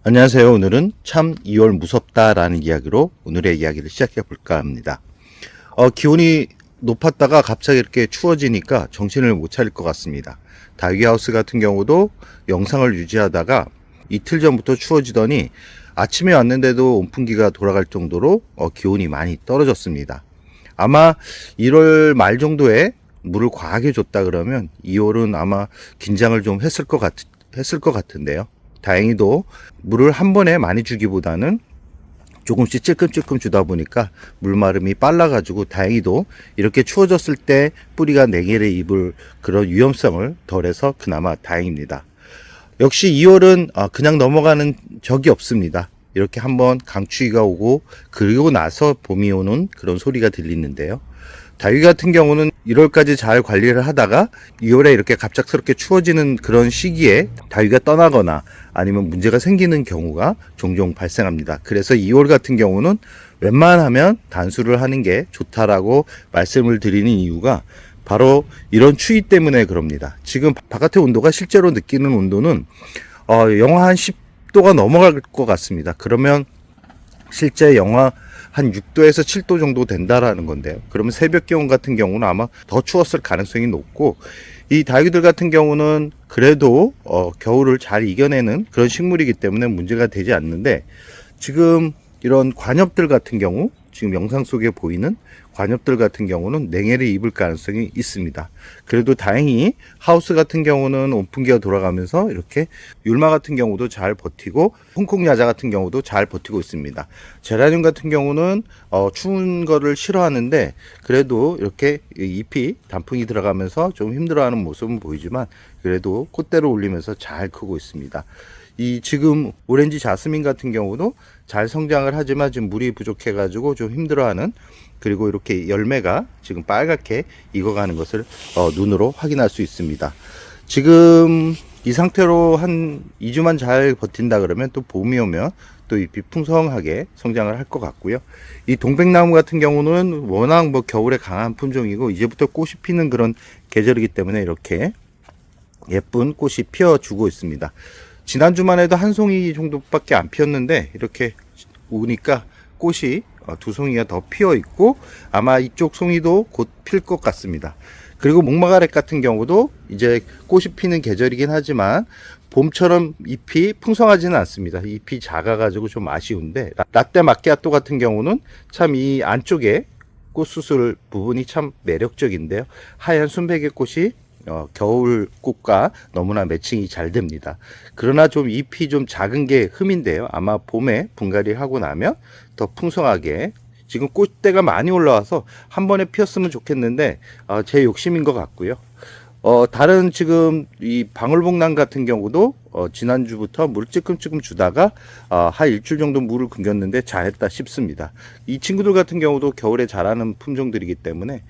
안녕하세요. 오늘은 참 2월 무섭다라는 이야기로 오늘의 이야기를 시작해 볼까 합니다. 기온이 높았다가 갑자기 이렇게 추워지니까 정신을 못 차릴 것 같습니다. 다이기하우스 같은 경우도 영상을 유지하다가 이틀 전부터 추워지더니 아침에 왔는데도 온풍기가 돌아갈 정도로 기온이 많이 떨어졌습니다. 아마 1월 말 정도에 물을 과하게 줬다 그러면 2월은 아마 긴장을 좀 했을 것 같은데요. 다행히도 물을 한 번에 많이 주기보다는 조금씩 찔끔찔끔 주다 보니까 물마름이 빨라가지고 다행히도 이렇게 추워졌을 때 뿌리가 냉해를 입을 그런 위험성을 덜해서 그나마 다행입니다. 역시 2월은 그냥 넘어가는 적이 없습니다. 이렇게 한번 강추위가 오고 그리고 나서 봄이 오는 그런 소리가 들리는데요. 다위 같은 경우는 1월까지 잘 관리를 하다가 2월에 이렇게 갑작스럽게 추워지는 그런 시기에 다위가 떠나거나 아니면 문제가 생기는 경우가 종종 발생합니다. 그래서 2월 같은 경우는 웬만하면 단수를 하는 게 좋다라고 말씀을 드리는 이유가 바로 이런 추위 때문에 그럽니다. 지금 바깥의 온도가 실제로 느끼는 온도는 영하 한 10도가 넘어갈 것 같습니다. 그러면 실제 영하 한 6도에서 7도 정도 된다라는 건데요. 그러면 새벽 기온 같은 경우는 아마 더 추웠을 가능성이 높고, 이 다육이들 같은 경우는 그래도 겨울을 잘 이겨내는 그런 식물이기 때문에 문제가 되지 않는데, 지금 이런 관엽들 같은 경우, 지금 영상 속에 보이는 관엽들 같은 경우는 냉해를 입을 가능성이 있습니다. 그래도 다행히 하우스 같은 경우는 온풍기가 돌아가면서 이렇게 율마 같은 경우도 잘 버티고, 홍콩 야자 같은 경우도 잘 버티고 있습니다. 제라늄 같은 경우는 추운 거를 싫어하는데 그래도 이렇게 잎이 단풍이 들어가면서 좀 힘들어하는 모습은 보이지만 그래도 꽃대로 올리면서 잘 크고 있습니다. 이 지금 오렌지 자스민 같은 경우도 잘 성장을 하지만 지금 물이 부족해 가지고 좀 힘들어하는, 그리고 이렇게 열매가 지금 빨갛게 익어가는 것을 눈으로 확인할 수 있습니다. 지금 이 상태로 한 2주만 잘 버틴다 그러면 또 봄이 오면 또 잎이 풍성하게 성장을 할 것 같고요. 이 동백나무 같은 경우는 워낙 겨울에 강한 품종이고 이제부터 꽃이 피는 그런 계절이기 때문에 이렇게 예쁜 꽃이 피어주고 있습니다. 지난주만 해도 한 송이 정도밖에 안 피었는데 이렇게 오니까 꽃이 두 송이가 더 피어 있고 아마 이쪽 송이도 곧 필 것 같습니다. 그리고 목마가렛 같은 경우도 이제 꽃이 피는 계절이긴 하지만 봄처럼 잎이 풍성하지는 않습니다. 잎이 작아가지고 좀 아쉬운데, 라떼 마키아토 같은 경우는 참 이 안쪽에 꽃수술 부분이 참 매력적인데요. 하얀 순백의 꽃이 겨울 꽃과 너무나 매칭이 잘 됩니다. 그러나 좀 잎이 좀 작은 게 흠인데요. 아마 봄에 분갈이를 하고 나면 더 풍성하게, 지금 꽃대가 많이 올라와서 한 번에 피었으면 좋겠는데 제 욕심인 것 같고요. 다른 지금 이 방울복랑 같은 경우도 지난주부터 물 찔끔찔끔 주다가 한 일주일 정도 물을 금겼는데 잘했다 싶습니다. 이 친구들 같은 경우도 겨울에 자라는 품종들이기 때문에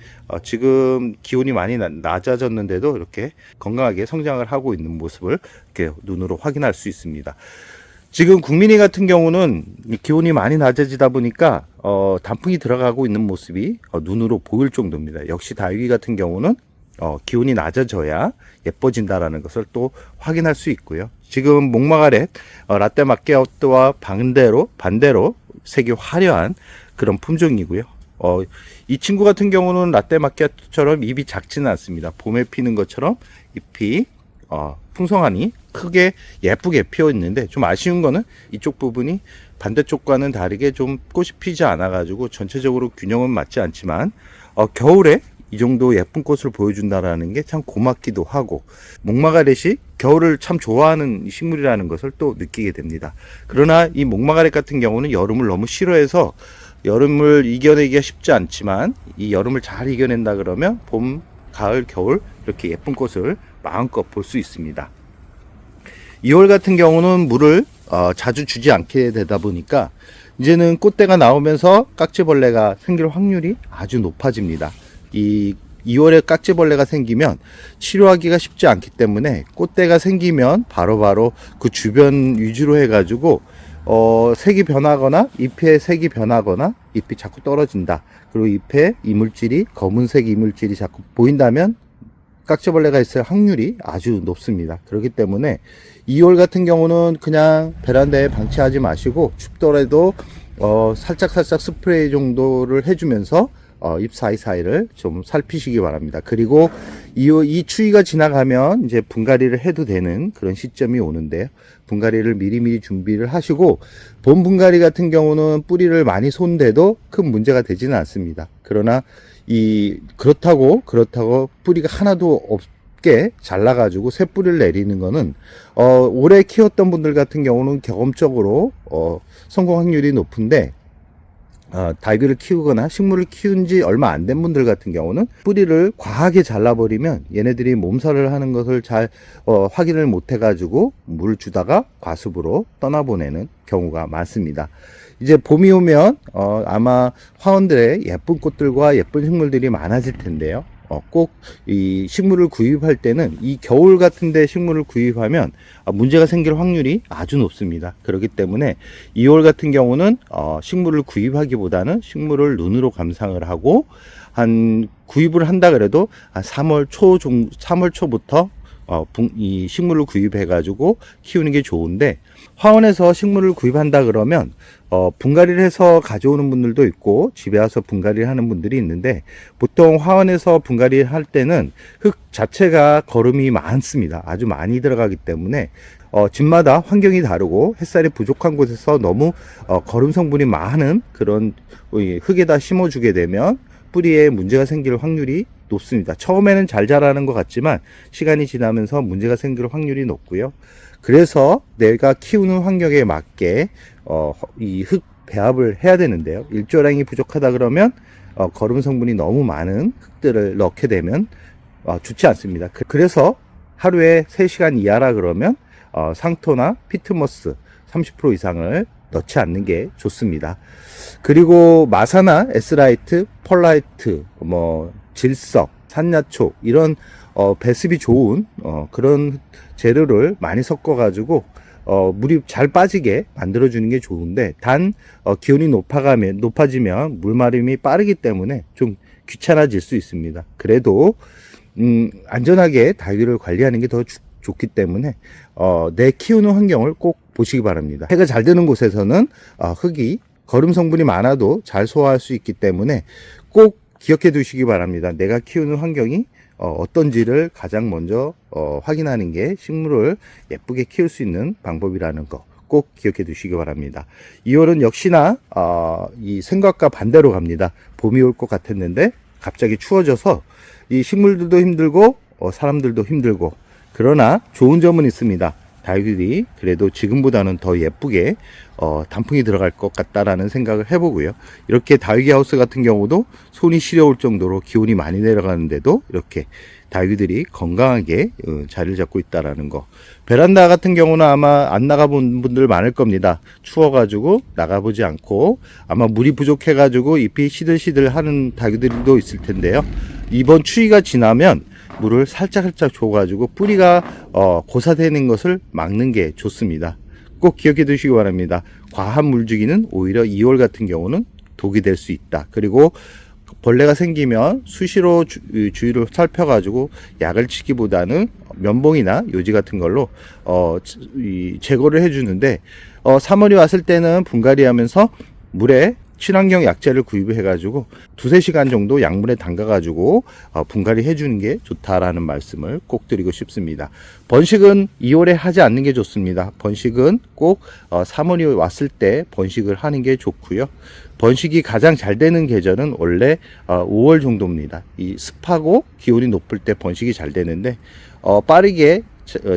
지금 기온이 많이 낮아졌는데도 이렇게 건강하게 성장을 하고 있는 모습을 이렇게 눈으로 확인할 수 있습니다. 지금 국민이 같은 경우는 기온이 많이 낮아지다 보니까 단풍이 들어가고 있는 모습이 눈으로 보일 정도입니다. 역시 다육이 같은 경우는 기온이 낮아져야 예뻐진다라는 것을 또 확인할 수 있고요. 지금 목마가렛, 라떼 마키아토와 반대로 색이 화려한 그런 품종이고요. 이 친구 같은 경우는 라떼 마키아토처럼 잎이 작지는 않습니다. 봄에 피는 것처럼 잎이 풍성하니 크게 예쁘게 피어 있는데, 좀 아쉬운 거는 이쪽 부분이 반대쪽과는 다르게 좀 꽃이 피지 않아 가지고 전체적으로 균형은 맞지 않지만 겨울에 이 정도 예쁜 꽃을 보여준다라는 게 참 고맙기도 하고, 목마가렛이 겨울을 참 좋아하는 식물이라는 것을 또 느끼게 됩니다. 그러나 이 목마가렛 같은 경우는 여름을 너무 싫어해서 여름을 이겨내기가 쉽지 않지만, 이 여름을 잘 이겨낸다 그러면 봄, 가을, 겨울 이렇게 예쁜 꽃을 마음껏 볼 수 있습니다. 2월 같은 경우는 물을 자주 주지 않게 되다 보니까 이제는 꽃대가 나오면서 깍지벌레가 생길 확률이 아주 높아집니다. 이 2월에 깍지벌레가 생기면 치료하기가 쉽지 않기 때문에 꽃대가 생기면 바로바로 그 주변 위주로 해가지고 색이 변하거나 잎의 색이 변하거나 잎이 자꾸 떨어진다, 그리고 잎에 이물질이 검은색 이물질이 자꾸 보인다면 깍지벌레가 있을 확률이 아주 높습니다. 그렇기 때문에 2월 같은 경우는 그냥 베란다에 방치하지 마시고 춥더라도 살짝 스프레이 정도를 해주면서 잎 사이사이를 좀 살피시기 바랍니다. 그리고 이 추위가 지나가면 이제 분갈이를 해도 되는 그런 시점이 오는데요. 분갈이를 미리미리 준비를 하시고, 봄 분갈이 같은 경우는 뿌리를 많이 쏜데도 큰 문제가 되지는 않습니다. 그러나 그렇다고 뿌리가 하나도 없게 잘라가지고 새 뿌리를 내리는 거는 오래 키웠던 분들 같은 경우는 경험적으로 성공 확률이 높은데, 닭을 키우거나 식물을 키운 지 얼마 안 된 분들 같은 경우는 뿌리를 과하게 잘라버리면 얘네들이 몸살을 하는 것을 잘 확인을 못 해가지고 물을 주다가 과습으로 떠나보내는 경우가 많습니다. 이제 봄이 오면 아마 화원들의 예쁜 꽃들과 예쁜 식물들이 많아질 텐데요. 꼭 이 식물을 구입할 때는 이 겨울 같은데 식물을 구입하면 문제가 생길 확률이 아주 높습니다. 그렇기 때문에 2월 같은 경우는 식물을 구입하기보다는 식물을 눈으로 감상을 하고, 한 구입을 한다 그래도 한 3월 초부터 이 식물을 구입해 가지고 키우는 게 좋은데, 화원에서 식물을 구입한다 그러면 분갈이를 해서 가져오는 분들도 있고 집에 와서 분갈이를 하는 분들이 있는데, 보통 화원에서 분갈이를 할 때는 흙 자체가 거름이 많습니다. 아주 많이 들어가기 때문에 집마다 환경이 다르고 햇살이 부족한 곳에서 너무 거름 성분이 많은 그런 흙에다 심어주게 되면 뿌리에 문제가 생길 확률이 높습니다. 처음에는 잘 자라는 것 같지만 시간이 지나면서 문제가 생길 확률이 높고요. 그래서 내가 키우는 환경에 맞게 이 흙 배합을 해야 되는데요. 일조량이 부족하다 그러면 거름 성분이 너무 많은 흙들을 넣게 되면 좋지 않습니다. 그래서 하루에 3시간 이하라 그러면 상토나 피트모스 30% 이상을 넣지 않는 게 좋습니다. 그리고 마사나 에스라이트, 펄라이트, 질석, 산야초 이런 배습이 좋은 그런 재료를 많이 섞어 가지고 물이 잘 빠지게 만들어 주는 게 좋은데, 단 기온이 높아지면 물마름이 빠르기 때문에 좀 귀찮아질 수 있습니다. 그래도 안전하게 닭을 관리하는 게 더 좋기 때문에 내 키우는 환경을 꼭 보시기 바랍니다. 해가 잘 드는 곳에서는 흙이 거름 성분이 많아도 잘 소화할 수 있기 때문에 꼭 기억해 두시기 바랍니다. 내가 키우는 환경이 어떤지를 가장 먼저 확인하는 게 식물을 예쁘게 키울 수 있는 방법이라는 거 꼭 기억해 두시기 바랍니다. 2월은 역시나 이 생각과 반대로 갑니다. 봄이 올 것 같았는데 갑자기 추워져서 이 식물들도 힘들고 사람들도 힘들고, 그러나 좋은 점은 있습니다. 닭들이 그래도 지금보다는 더 예쁘게 단풍이 들어갈 것 같다라는 생각을 해보고요. 이렇게 다육이 하우스 같은 경우도 손이 시려울 정도로 기온이 많이 내려가는데도 이렇게 다육이들이 건강하게 자리를 잡고 있다라는 거. 베란다 같은 경우는 아마 안 나가본 분들 많을 겁니다. 추워가지고 나가보지 않고 아마 물이 부족해가지고 잎이 시들시들 하는 다육이들도 있을 텐데요. 이번 추위가 지나면 물을 살짝 줘가지고 뿌리가 고사되는 것을 막는 게 좋습니다. 꼭 기억해 두시기 바랍니다. 과한 물주기는 오히려 2월 같은 경우는 독이 될 수 있다. 그리고 벌레가 생기면 수시로 주위를 살펴가지고 약을 치기보다는 면봉이나 요지 같은 걸로 제거를 해주는데, 3월이 왔을 때는 분갈이 하면서 물에 친환경 약재를 구입해 가지고 2-3시간 정도 약물에 담가 가지고 분갈이 해주는 게 좋다라는 말씀을 꼭 드리고 싶습니다. 번식은 2월에 하지 않는 게 좋습니다. 번식은 꼭 3월이 왔을 때 번식을 하는 게 좋고요. 번식이 가장 잘 되는 계절은 원래 5월 정도입니다. 이 습하고 기온이 높을 때 번식이 잘 되는데, 빠르게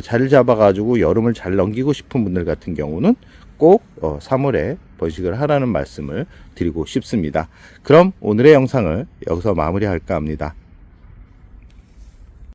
자리를 잡아 가지고 여름을 잘 넘기고 싶은 분들 같은 경우는 꼭 3월에 번식을 하라는 말씀을 드리고 싶습니다. 그럼 오늘의 영상을 여기서 마무리할까 합니다.